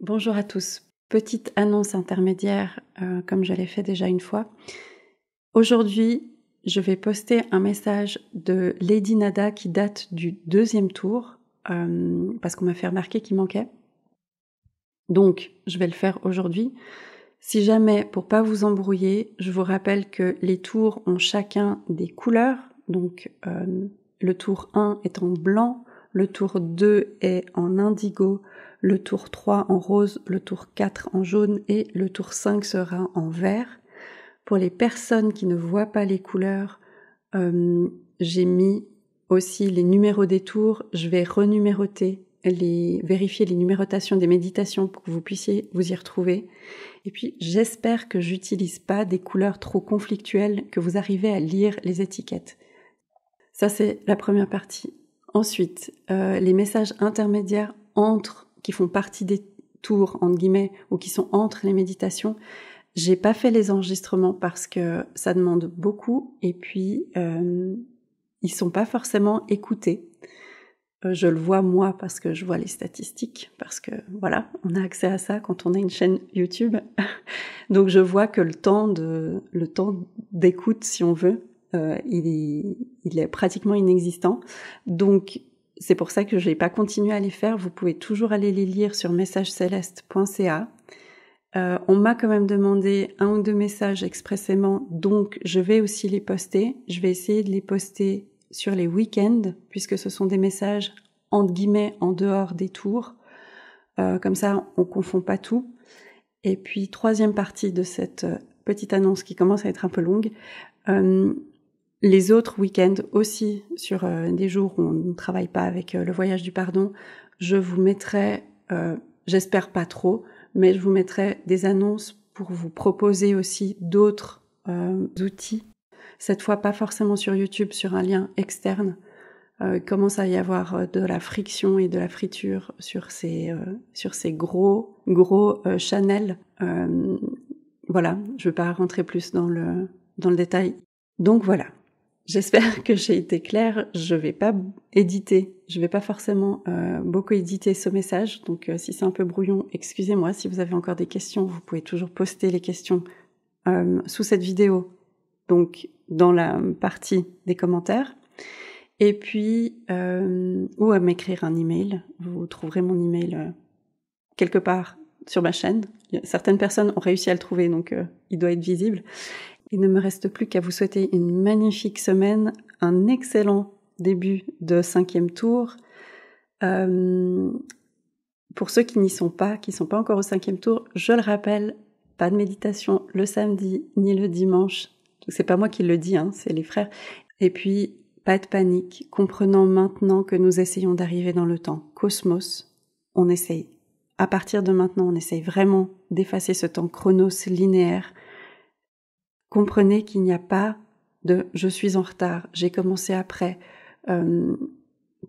Bonjour à tous. Petite annonce intermédiaire, comme je l'ai fait déjà une fois. Aujourd'hui, je vais poster un message de Lady Nada qui date du 2e tour, parce qu'on m'a fait remarquer qu'il manquait. Donc, je vais le faire aujourd'hui. Si jamais, pour pas vous embrouiller, je vous rappelle que les tours ont chacun des couleurs. Donc, le tour 1 est en blanc, le tour 2 est en indigo, le tour 3 en rose, le tour 4 en jaune et le tour 5 sera en vert. Pour les personnes qui ne voient pas les couleurs, j'ai mis aussi les numéros des tours. Je vais vérifier les numérotations des méditations pour que vous puissiez vous y retrouver. Et puis, j'espère que j'utilise pas des couleurs trop conflictuelles, que vous arrivez à lire les étiquettes. Ça, c'est la première partie. Ensuite, les messages intermédiaires qui font partie des tours, entre guillemets, ou qui sont entre les méditations, j'ai pas fait les enregistrements parce que ça demande beaucoup et puis ils sont pas forcément écoutés. Je le vois moi parce que je vois les statistiques, parce que voilà, on a accès à ça quand on a une chaîne YouTube. Donc je vois que le temps d'écoute, si on veut, il est pratiquement inexistant. Donc c'est pour ça que je n'ai pas continué à les faire. Vous pouvez toujours aller les lire sur messageceleste.ca. On m'a quand même demandé 1 ou 2 messages expressément, donc je vais aussi les poster. Je vais essayer de les poster sur les week-ends, puisque ce sont des messages entre guillemets en dehors des tours. Comme ça, on confond pas tout. Et puis, 3e partie de cette petite annonce qui commence à être un peu longue. Les autres week-ends aussi, sur des jours où on ne travaille pas avec le voyage du pardon, je vous mettrai, j'espère pas trop, mais je vous mettrai des annonces pour vous proposer aussi d'autres outils. Cette fois, pas forcément sur YouTube, sur un lien externe. Commence à y avoir de la friction et de la friture sur ces gros channels. Voilà, je vais pas rentrer plus dans le détail. Donc voilà. J'espère que j'ai été claire. Je vais pas forcément beaucoup éditer ce message. Donc si c'est un peu brouillon, excusez-moi. Si vous avez encore des questions, vous pouvez toujours poster les questions sous cette vidéo. Donc dans la partie des commentaires. Et puis ou à m'écrire un email. Vous trouverez mon email quelque part sur ma chaîne. Certaines personnes ont réussi à le trouver, donc il doit être visible. Il ne me reste plus qu'à vous souhaiter une magnifique semaine, un excellent début de 5e tour. Pour ceux qui sont pas encore au 5e tour, je le rappelle, pas de méditation le samedi ni le dimanche. C'est pas moi qui le dis, c'est les frères. Et puis, pas de panique, comprenant maintenant que nous essayons d'arriver dans le temps cosmos. On essaye. À partir de maintenant, on essaye vraiment d'effacer ce temps chronos linéaire. Comprenez qu'il n'y a pas de « je suis en retard, j'ai commencé après ».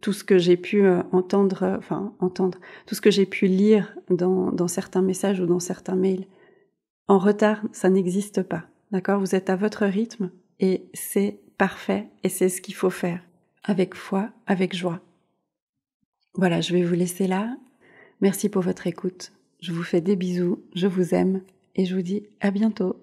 Tout ce que j'ai pu tout ce que j'ai pu lire dans certains messages ou dans certains mails. En retard, ça n'existe pas, d'accord ? Vous êtes à votre rythme et c'est parfait et c'est ce qu'il faut faire, avec foi, avec joie. Voilà, je vais vous laisser là. Merci pour votre écoute. Je vous fais des bisous, je vous aime et je vous dis à bientôt.